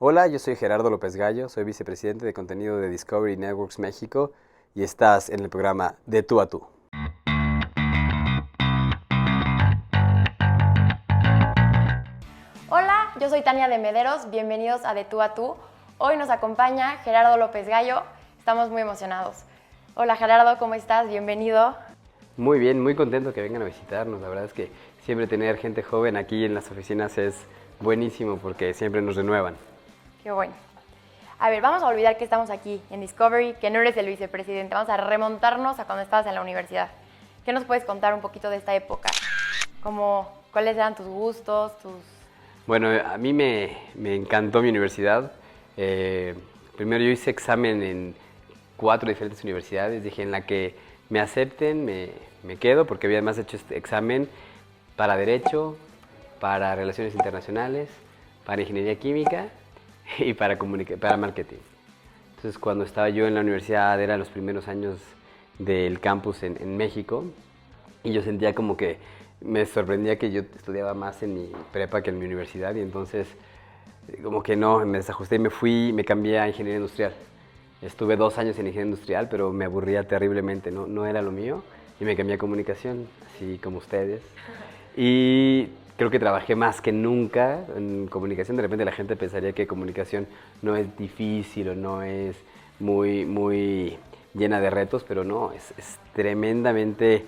Hola, yo soy Gerardo López Gallo, soy vicepresidente de contenido de Discovery Networks México y estás en el programa De Tú a Tú. Hola, yo soy Tania de Mederos, bienvenidos a De Tú a Tú. Hoy nos acompaña Gerardo López Gallo, estamos muy emocionados. Hola Gerardo, ¿cómo estás? Bienvenido. Muy bien, muy contento que vengan a visitarnos. La verdad es que siempre tener gente joven aquí en las oficinas es buenísimo porque siempre nos renuevan. Qué bueno. A ver, vamos a olvidar que estamos aquí en Discovery, que no eres el vicepresidente. Vamos a remontarnos a cuando estabas en la universidad. ¿Qué nos puedes contar un poquito de esta época? ¿Cuáles eran tus gustos, Bueno, a mí me encantó mi universidad. Primero yo hice examen en 4 diferentes universidades. Dije, en la que me acepten, me quedo, porque había además hecho este examen para Derecho, para Relaciones Internacionales, para Ingeniería Química y para Marketing. Entonces, cuando estaba yo en la universidad, eran los primeros años del campus en México, y yo sentía como que me sorprendía que yo estudiaba más en mi prepa que en mi universidad, y entonces como que no, me desajusté y me cambié a Ingeniería Industrial. Estuve 2 años en Ingeniería Industrial, pero me aburría terriblemente, no era lo mío, y me cambié a Comunicación, así como ustedes. Y creo que trabajé más que nunca en comunicación. De repente la gente pensaría que comunicación no es difícil o no es muy llena de retos, pero no, es tremendamente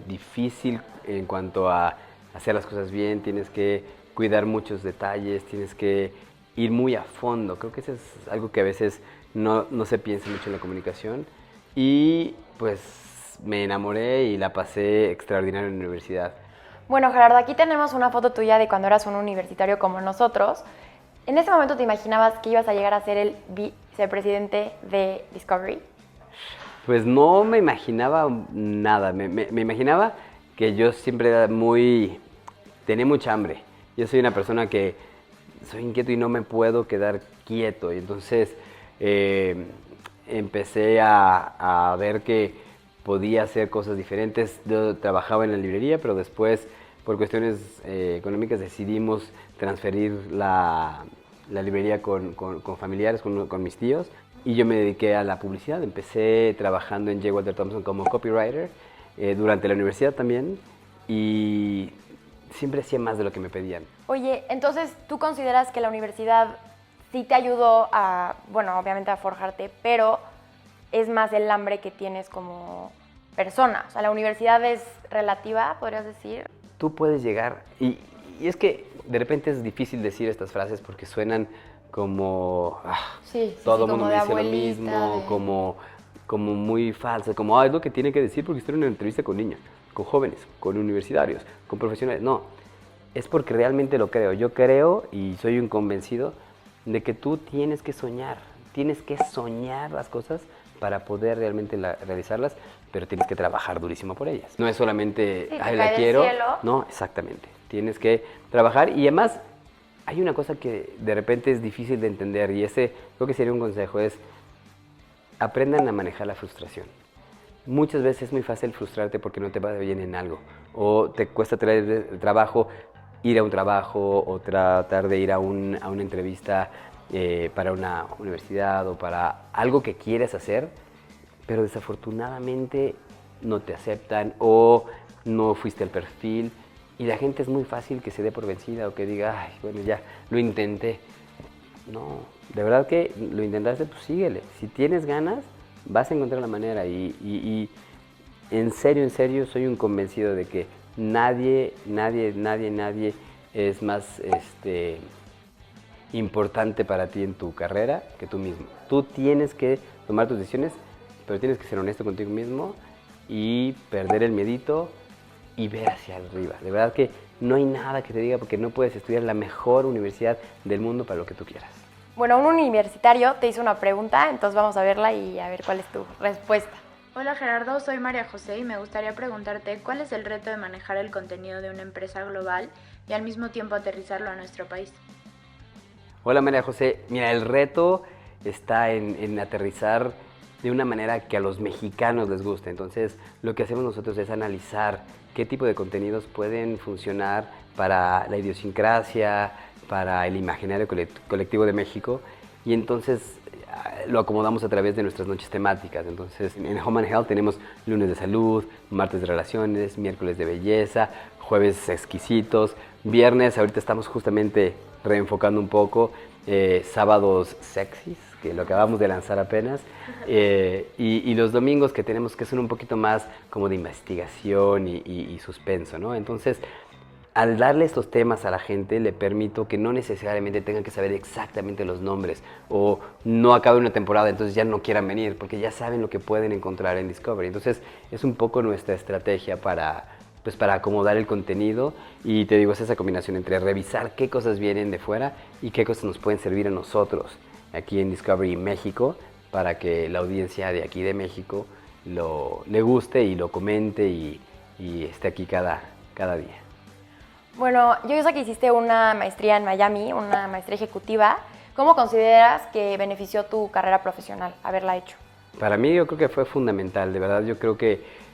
difícil en cuanto a hacer las cosas bien. Tienes que cuidar muchos detalles, tienes que ir muy a fondo. Creo que eso es algo que a veces no se piensa mucho en la comunicación. Y pues me enamoré y la pasé extraordinario en la universidad. Bueno, Gerardo, aquí tenemos una foto tuya de cuando eras un universitario como nosotros. ¿En ese momento te imaginabas que ibas a llegar a ser el vicepresidente de Discovery? Pues no me imaginaba nada, me imaginaba que yo siempre era tenía mucha hambre. Yo soy una persona que soy inquieto y no me puedo quedar quieto. Y entonces empecé a ver que podía hacer cosas diferentes. Yo trabajaba en la librería, pero después, por cuestiones económicas, decidimos transferir la librería con familiares, con mis tíos. Y yo me dediqué a la publicidad. Empecé trabajando en J. Walter Thompson como copywriter durante la universidad también. Y siempre hacía más de lo que me pedían. Oye, entonces, ¿tú consideras que la universidad sí te ayudó a, bueno, obviamente a forjarte, pero es más el hambre que tienes como persona? O sea, la universidad es relativa, podrías decir. Tú puedes llegar, y es que de repente es difícil decir estas frases porque suenan como Sí, todo el mundo como me de dice lo abuelita, mismo, como muy falso, como es lo que tiene que decir porque estoy en una entrevista con niños, con jóvenes, con universitarios, con profesionales. No, es porque realmente lo creo. Yo creo y soy un convencido de que tú tienes que soñar las cosas para poder realmente realizarlas, pero tienes que trabajar durísimo por ellas. No es solamente, Sí, te ay, cae la del quiero. cielo. No, exactamente. Tienes que trabajar y además hay una cosa que de repente es difícil de entender y ese creo que sería un consejo, es aprendan a manejar la frustración. Muchas veces es muy fácil frustrarte porque no te va bien en algo o te cuesta traer el trabajo, ir a un trabajo o tratar de ir a una entrevista para una universidad o para algo que quieres hacer, pero desafortunadamente no te aceptan o no fuiste al perfil y la gente es muy fácil que se dé por vencida o que diga, ay, bueno, ya lo intenté. No, de verdad que lo intentaste, pues síguele. Si tienes ganas, vas a encontrar la manera y en serio, soy un convencido de que nadie es más importante para ti en tu carrera que tú mismo. Tú tienes que tomar tus decisiones, pero tienes que ser honesto contigo mismo y perder el miedito y ver hacia arriba. De verdad que no hay nada que te diga porque no puedes estudiar en la mejor universidad del mundo para lo que tú quieras. Bueno, un universitario te hizo una pregunta, entonces vamos a verla y a ver cuál es tu respuesta. Hola Gerardo, soy María José y me gustaría preguntarte cuál es el reto de manejar el contenido de una empresa global y al mismo tiempo aterrizarlo a nuestro país. Hola María José, mira, el reto está en aterrizar de una manera que a los mexicanos les guste. Entonces, lo que hacemos nosotros es analizar qué tipo de contenidos pueden funcionar para la idiosincrasia, para el imaginario colectivo de México y entonces lo acomodamos a través de nuestras noches temáticas. Entonces en Home and Health tenemos lunes de salud, martes de relaciones, miércoles de belleza, jueves exquisitos, viernes ahorita estamos justamente reenfocando un poco, sábados sexys, que lo acabamos de lanzar apenas, y los domingos que tenemos que son un poquito más como de investigación y suspenso, ¿no? Entonces, al darle estos temas a la gente, le permito que no necesariamente tengan que saber exactamente los nombres o no acabe una temporada, entonces ya no quieran venir, porque ya saben lo que pueden encontrar en Discovery. Entonces, es un poco nuestra estrategia para acomodar el contenido y te digo, es esa combinación entre revisar qué cosas vienen de fuera y qué cosas nos pueden servir a nosotros aquí en Discovery México para que la audiencia de aquí de México le guste y lo comente y esté aquí cada día. Bueno, yo sé que hiciste una maestría en Miami, una maestría ejecutiva. ¿Cómo consideras que benefició tu carrera profesional haberla hecho? Para mí yo creo que fue fundamental, de verdad. Yo creo que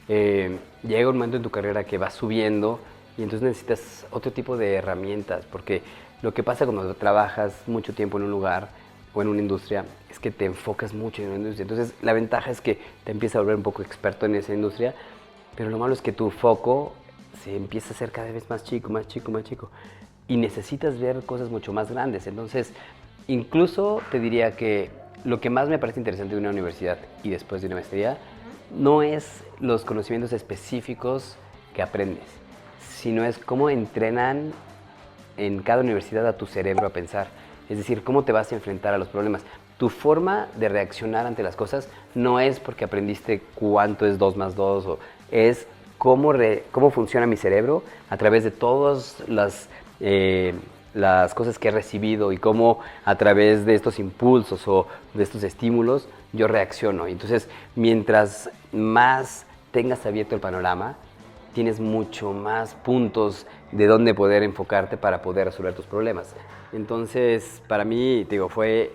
llega un momento en tu carrera que vas subiendo y entonces necesitas otro tipo de herramientas, porque lo que pasa cuando trabajas mucho tiempo en un lugar o en una industria es que te enfocas mucho en una industria. Entonces la ventaja es que te empiezas a volver un poco experto en esa industria, pero lo malo es que tu foco se empieza a hacer cada vez más chico, más chico, más chico. Y necesitas ver cosas mucho más grandes. Entonces, incluso te diría que lo que más me parece interesante de una universidad y después de una maestría no es los conocimientos específicos que aprendes, sino es cómo entrenan en cada universidad a tu cerebro a pensar. Es decir, cómo te vas a enfrentar a los problemas. Tu forma de reaccionar ante las cosas no es porque aprendiste cuánto es 2 más 2, o es cómo funciona mi cerebro a través de todas las cosas que he recibido y cómo a través de estos impulsos o de estos estímulos yo reacciono. Entonces, mientras más tengas abierto el panorama, tienes mucho más puntos de dónde poder enfocarte para poder resolver tus problemas. Entonces, para mí, te digo, fue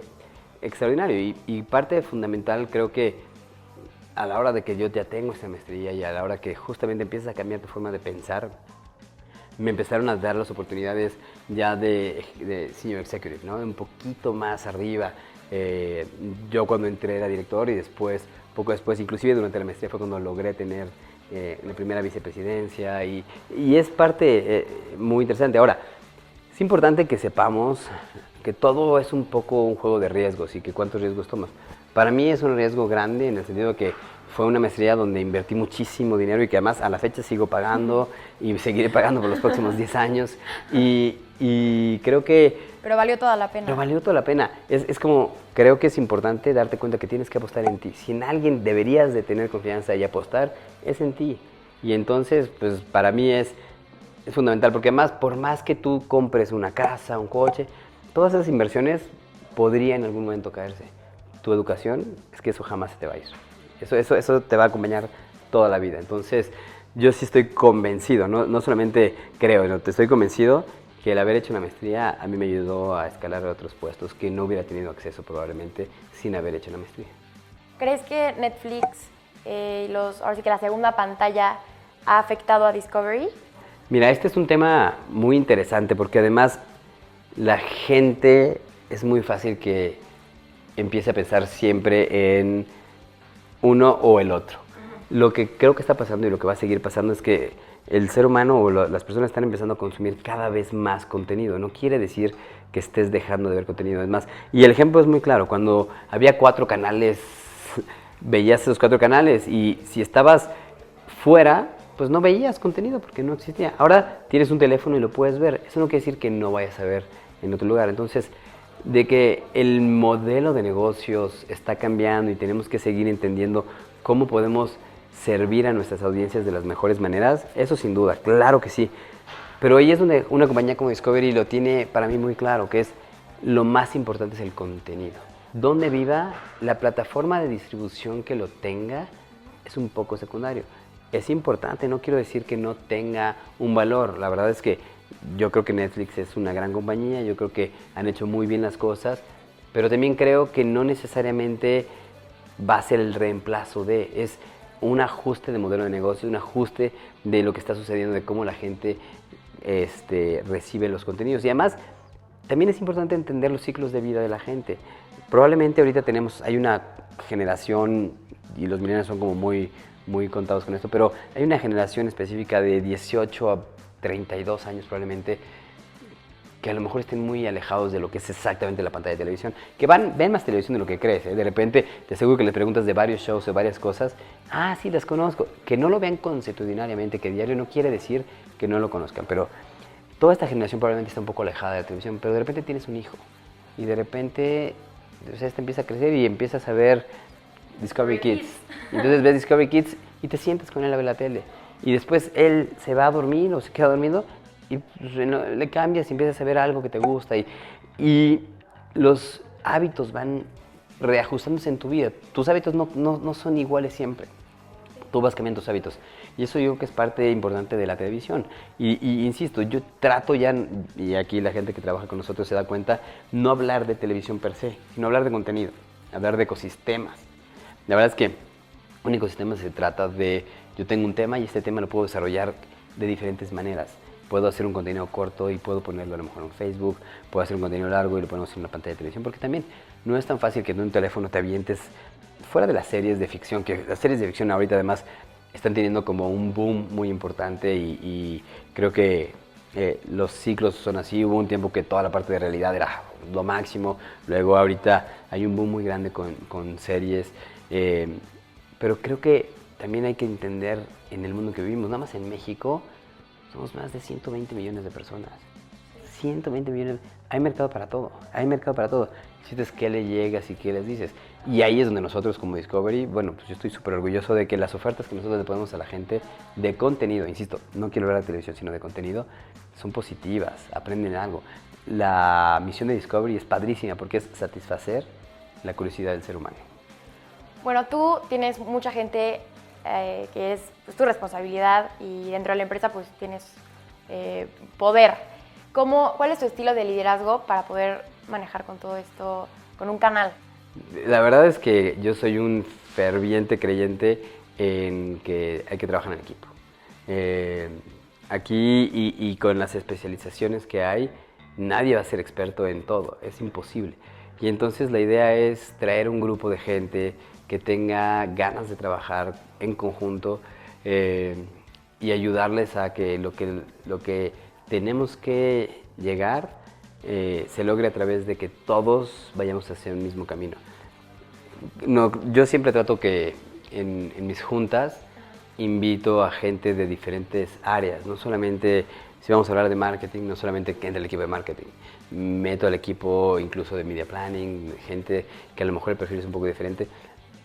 extraordinario y parte fundamental creo que a la hora de que yo ya tengo esta maestría y a la hora que justamente empiezas a cambiar tu forma de pensar, me empezaron a dar las oportunidades ya de senior executive, ¿no? Un poquito más arriba. Yo cuando entré era director y después, poco después, inclusive durante la maestría fue cuando logré tener la primera vicepresidencia y es parte muy interesante. Ahora, es importante que sepamos que todo es un poco un juego de riesgos y que cuántos riesgos tomas. Para mí es un riesgo grande en el sentido de que fue una maestría donde invertí muchísimo dinero y que además a la fecha sigo pagando y seguiré pagando por los próximos 10 años y creo que... Pero valió toda la pena. Pero valió toda la pena. Es como, creo que es importante darte cuenta que tienes que apostar en ti. Si en alguien deberías de tener confianza y apostar, es en ti. Y entonces, pues para mí es fundamental, porque además, por más que tú compres una casa, un coche, todas esas inversiones podrían en algún momento caerse. Tu educación, es que eso jamás se te va a ir. Eso te va a acompañar toda la vida. Entonces, yo sí estoy convencido, no solamente creo, no, te estoy convencido que el haber hecho una maestría a mí me ayudó a escalar a otros puestos que no hubiera tenido acceso probablemente sin haber hecho la maestría. ¿Crees que Netflix, ahora sí que la segunda pantalla, ha afectado a Discovery? Mira, este es un tema muy interesante porque además la gente es muy fácil que empiece a pensar siempre en uno o el otro. Lo que creo que está pasando y lo que va a seguir pasando es que el ser humano o las personas están empezando a consumir cada vez más contenido. No quiere decir que estés dejando de ver contenido. Es más, y el ejemplo es muy claro. Cuando había 4 canales, veías esos 4 canales y si estabas fuera, pues no veías contenido porque no existía. Ahora tienes un teléfono y lo puedes ver. Eso no quiere decir que no vayas a ver en otro lugar. Entonces, de que el modelo de negocios está cambiando y tenemos que seguir entendiendo cómo podemos servir a nuestras audiencias de las mejores maneras, eso sin duda, claro que sí. Pero ahí es donde una compañía como Discovery lo tiene para mí muy claro, que es lo más importante es el contenido. Donde viva, la plataforma de distribución que lo tenga es un poco secundario. Es importante, no quiero decir que no tenga un valor, la verdad es que yo creo que Netflix es una gran compañía, yo creo que han hecho muy bien las cosas, pero también creo que no necesariamente va a ser el reemplazo es un ajuste de modelo de negocio, un ajuste de lo que está sucediendo, de cómo la gente recibe los contenidos. Y además, también es importante entender los ciclos de vida de la gente. Probablemente ahorita hay una generación, y los millennials son como muy contados con esto, pero hay una generación específica de 18 a 32 años probablemente, que a lo mejor estén muy alejados de lo que es exactamente la pantalla de televisión, que ven más televisión de lo que crees, ¿eh? De repente te aseguro que les preguntas de varios shows, de varias cosas, sí, las conozco, que no lo vean consuetudinariamente, que diario no quiere decir que no lo conozcan, pero toda esta generación probablemente está un poco alejada de la televisión, pero de repente tienes un hijo, y de repente, o sea, este empieza a crecer y empiezas a ver Discovery Kids, y entonces ves Discovery Kids y te sientas con él a ver la tele, y después él se va a dormir o se queda dormido, y pues, le cambias y empiezas a ver algo que te gusta y los hábitos van reajustándose en tu vida. Tus hábitos no son iguales siempre. Tú vas cambiando tus hábitos. Y eso yo creo que es parte importante de la televisión. Y insisto, yo trato ya, y aquí la gente que trabaja con nosotros se da cuenta, no hablar de televisión per se, sino hablar de contenido, hablar de ecosistemas. La verdad es que un ecosistema se trata de, yo tengo un tema y este tema lo puedo desarrollar de diferentes maneras. Puedo hacer un contenido corto y puedo ponerlo a lo mejor en Facebook, puedo hacer un contenido largo y lo ponemos en una pantalla de televisión, porque también no es tan fácil que en un teléfono te avientes fuera de las series de ficción, que las series de ficción ahorita además están teniendo como un boom muy importante y creo que los ciclos son así. Hubo un tiempo que toda la parte de realidad era lo máximo, luego ahorita hay un boom muy grande con series, pero creo que también hay que entender en el mundo que vivimos, nada más en México, somos más de 120 millones de personas. 120 millones. Hay mercado para todo. Hay mercado para todo. Sientes qué le llegas y qué les dices. Y ahí es donde nosotros como Discovery, bueno, pues yo estoy súper orgulloso de que las ofertas que nosotros le ponemos a la gente de contenido, insisto, no quiero ver la televisión, sino de contenido, son positivas, aprenden algo. La misión de Discovery es padrísima porque es satisfacer la curiosidad del ser humano. Bueno, tú tienes mucha gente que es pues, tu responsabilidad y dentro de la empresa pues tienes poder. ¿Cuál es tu estilo de liderazgo para poder manejar con todo esto, con un canal? La verdad es que yo soy un ferviente creyente en que hay que trabajar en equipo. Aquí y con las especializaciones que hay, nadie va a ser experto en todo, es imposible. Y entonces la idea es traer un grupo de gente que tenga ganas de trabajar en conjunto y ayudarles a que lo que tenemos que llegar se logre a través de que todos vayamos hacia un mismo camino. No, yo siempre trato que en mis juntas invito a gente de diferentes áreas, no solamente, si vamos a hablar de marketing, no solamente gente del equipo de marketing, meto al equipo incluso de media planning, gente que a lo mejor el perfil es un poco diferente,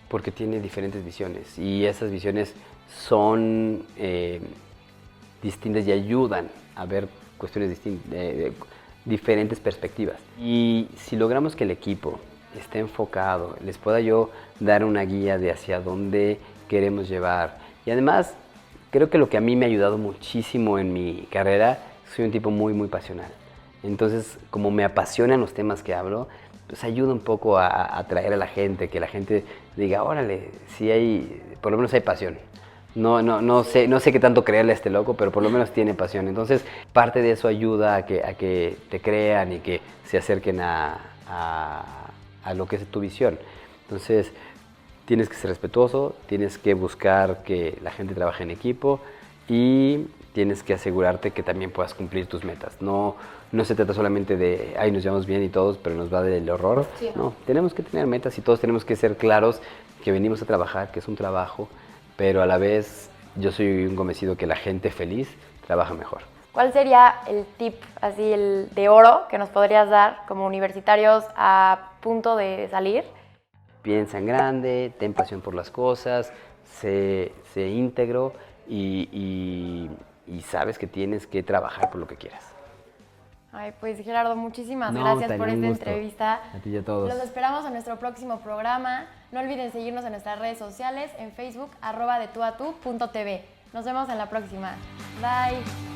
porque tiene diferentes visiones y esas visiones son distintas y ayudan a ver cuestiones diferentes perspectivas. Y si logramos que el equipo esté enfocado, les pueda yo dar una guía de hacia dónde queremos llevar. Y además, creo que lo que a mí me ha ayudado muchísimo en mi carrera, soy un tipo muy pasional. Entonces, como me apasionan los temas que hablo, pues ayuda un poco a atraer a la gente, que la gente diga, órale, sí hay, por lo menos hay pasión. No sé qué tanto creerle a este loco, pero por lo menos tiene pasión. Entonces, parte de eso ayuda a que te crean y que se acerquen a lo que es tu visión. Entonces, tienes que ser respetuoso, tienes que buscar que la gente trabaje en equipo y tienes que asegurarte que también puedas cumplir tus metas. No se trata solamente de, nos llevamos bien y todos, pero nos va del horror. Sí. No, tenemos que tener metas y todos tenemos que ser claros que venimos a trabajar, que es un trabajo, pero a la vez yo soy un convencido que la gente feliz trabaja mejor. ¿Cuál sería el tip, así el de oro, que nos podrías dar como universitarios a punto de salir? Piensa en grande, ten pasión por las cosas, sé íntegro y sabes que tienes que trabajar por lo que quieras. Ay, pues Gerardo, muchísimas gracias por esta entrevista. A ti y a todos. Los esperamos en nuestro próximo programa. No olviden seguirnos en nuestras redes sociales, en Facebook, @detuatu.tv. Nos vemos en la próxima. Bye.